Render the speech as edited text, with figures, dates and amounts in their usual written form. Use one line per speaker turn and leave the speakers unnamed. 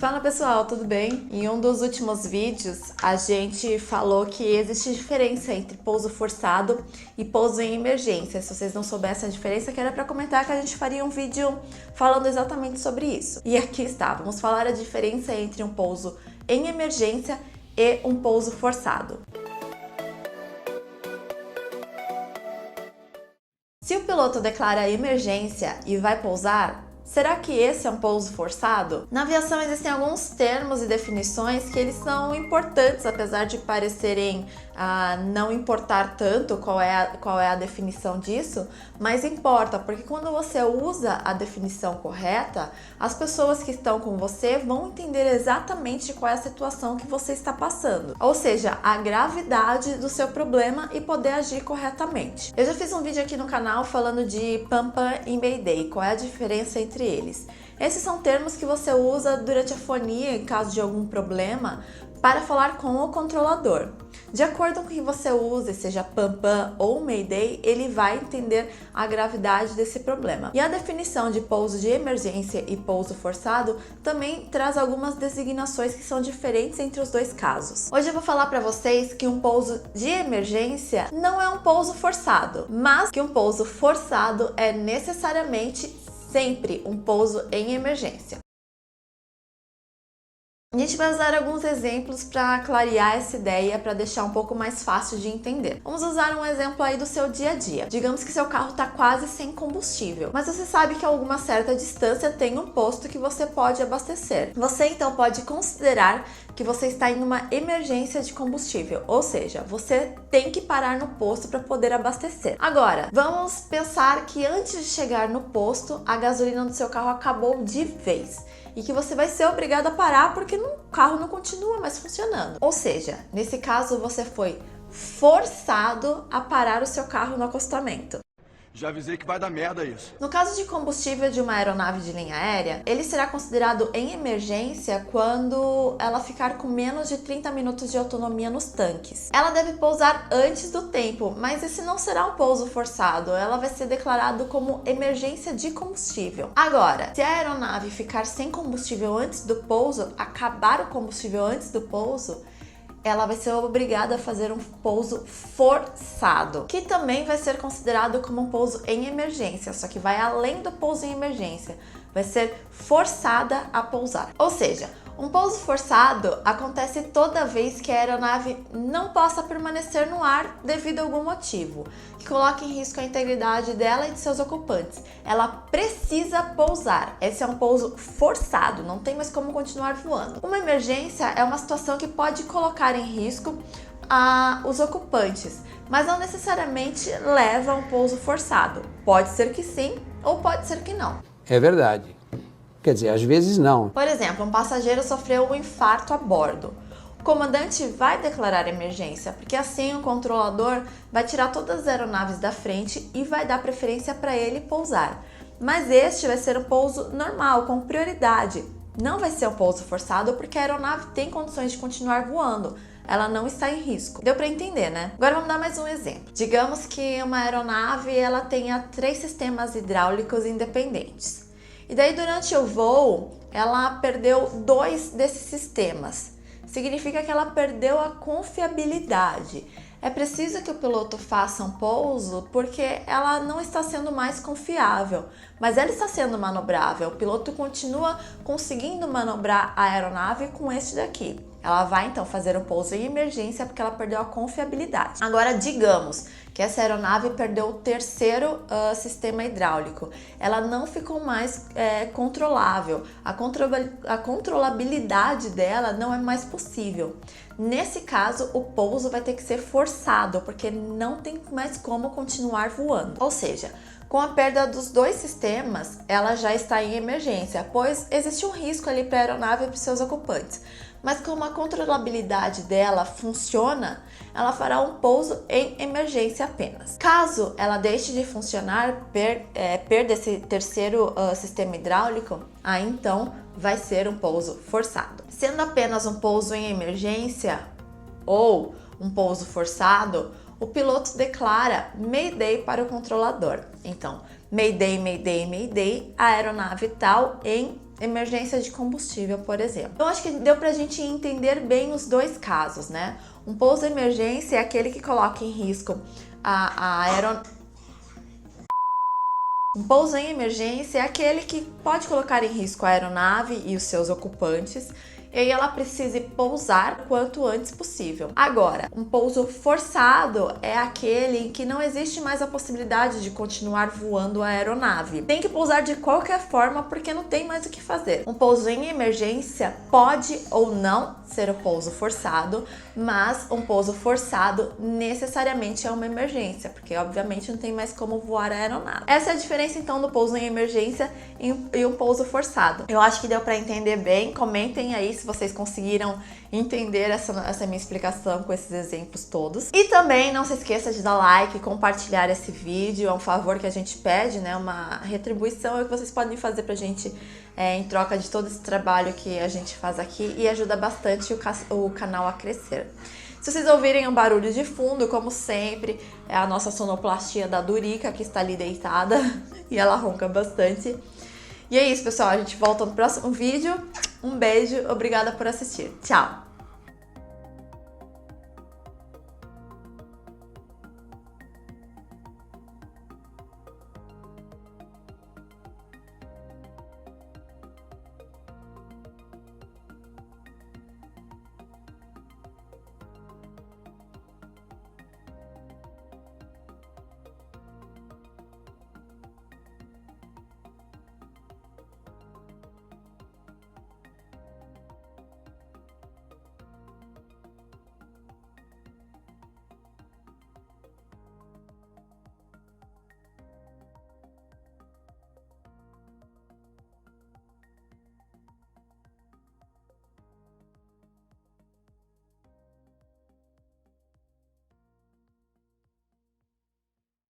Fala pessoal, tudo bem? Em um dos últimos vídeos a gente falou que existe diferença entre pouso forçado e pouso em emergência. Se vocês não soubessem a diferença, que era para comentar que a gente faria um vídeo falando exatamente sobre isso. E aqui está, vamos falar a diferença entre um pouso em emergência e um pouso forçado. Se o piloto declara emergência e vai pousar, será que esse é um pouso forçado? Na aviação existem alguns termos e definições que eles são importantes, apesar de parecerem não importar tanto qual é a definição disso, mas importa, porque quando você usa a definição correta, as pessoas que estão com você vão entender exatamente qual é a situação que você está passando, ou seja, a gravidade do seu problema e poder agir corretamente. Eu já fiz um vídeo aqui no canal falando de PAN-PAN e Mayday, qual é a diferença entre eles. Esses são termos que você usa durante a fonia em caso de algum problema para falar com o controlador. De acordo com o que você use, seja PAN-PAN ou Mayday, ele vai entender a gravidade desse problema. E a definição de pouso de emergência e pouso forçado também traz algumas designações que são diferentes entre os dois casos. Hoje eu vou falar para vocês que um pouso de emergência não é um pouso forçado, mas que um pouso forçado é necessariamente sempre um pouso em emergência. A gente vai usar alguns exemplos para clarear essa ideia, para deixar um pouco mais fácil de entender. Vamos usar um exemplo aí do seu dia a dia. Digamos que seu carro está quase sem combustível, mas você sabe que a alguma certa distância tem um posto que você pode abastecer. Você então pode considerar que você está em uma emergência de combustível, ou seja, você tem que parar no posto para poder abastecer. Agora, vamos pensar que antes de chegar no posto, a gasolina do seu carro acabou de vez e que você vai ser obrigado a parar porque o carro não continua mais funcionando. Ou seja, nesse caso você foi forçado a parar o seu carro no acostamento.
Já avisei que vai dar merda isso.
No caso de combustível de uma aeronave de linha aérea, ele será considerado em emergência quando ela ficar com menos de 30 minutos de autonomia nos tanques. Ela deve pousar antes do tempo, mas esse não será um pouso forçado, ela vai ser declarado como emergência de combustível. Agora, se a aeronave ficar sem combustível antes do pouso, acabar o combustível antes do pouso, ela vai ser obrigada a fazer um pouso forçado, que também vai ser considerado como um pouso em emergência, só que vai além do pouso em emergência, vai ser forçada a pousar. Ou seja, um pouso forçado acontece toda vez que a aeronave não possa permanecer no ar devido a algum motivo, que coloque em risco a integridade dela e de seus ocupantes. Ela precisa pousar. Esse é um pouso forçado, não tem mais como continuar voando. Uma emergência é uma situação que pode colocar em risco os ocupantes, mas não necessariamente leva a um pouso forçado. Pode ser que sim ou pode ser que não.
É verdade. Quer dizer, às vezes não.
Por exemplo, um passageiro sofreu um infarto a bordo. O comandante vai declarar emergência, porque assim o controlador vai tirar todas as aeronaves da frente e vai dar preferência para ele pousar. Mas este vai ser um pouso normal, com prioridade. Não vai ser um pouso forçado porque a aeronave tem condições de continuar voando. Ela não está em risco. Deu para entender, né? Agora vamos dar mais um exemplo. Digamos que uma aeronave ela tenha 3 sistemas hidráulicos independentes. E daí durante o voo, ela perdeu 2 desses sistemas. Significa que ela perdeu a confiabilidade. É preciso que o piloto faça um pouso porque ela não está sendo mais confiável, mas ela está sendo manobrável. O piloto continua conseguindo manobrar a aeronave com este daqui. Ela vai então fazer um pouso em emergência porque ela perdeu a confiabilidade. Agora, digamos que essa aeronave perdeu o 3º sistema hidráulico. Ela não ficou mais controlável. A controlabilidade dela não é mais possível. Nesse caso, o pouso vai ter que ser forçado porque não tem mais como continuar voando. Ou seja, com a perda dos 2 sistemas, ela já está em emergência, pois existe um risco ali para a aeronave e para os seus ocupantes. Mas como a controlabilidade dela funciona, ela fará um pouso em emergência apenas. Caso ela deixe de funcionar, perda esse 3º sistema hidráulico, aí então vai ser um pouso forçado. Sendo apenas um pouso em emergência ou um pouso forçado, o piloto declara Mayday para o controlador. Então, Mayday, Mayday, Mayday, a aeronave tal em emergência de combustível, por exemplo. Então, acho que deu pra gente entender bem os dois casos, né? Um pouso de emergência é aquele que coloca em risco a aeronave. Um pouso em emergência é aquele que pode colocar em risco a aeronave e os seus ocupantes, e aí ela precisa pousar o quanto antes possível. Agora, um pouso forçado é aquele em que não existe mais a possibilidade de continuar voando a aeronave. Tem que pousar de qualquer forma porque não tem mais o que fazer. Um pouso em emergência pode ou não ser o pouso forçado, mas um pouso forçado necessariamente é uma emergência, porque obviamente não tem mais como voar a aeronave. Essa é a diferença então do pouso em emergência e um pouso forçado. Eu acho que deu para entender bem. Comentem aí se vocês conseguiram entender essa minha explicação com esses exemplos todos. E também não se esqueça de dar like, compartilhar esse vídeo, é um favor que a gente pede, né? Uma retribuição é o que vocês podem fazer pra gente em troca de todo esse trabalho que a gente faz aqui e ajuda bastante o canal a crescer. Se vocês ouvirem um barulho de fundo, como sempre, é a nossa sonoplastia da Durica, que está ali deitada e ela ronca bastante. E é isso, pessoal. A gente volta no próximo vídeo. Um beijo, obrigada por assistir. Tchau!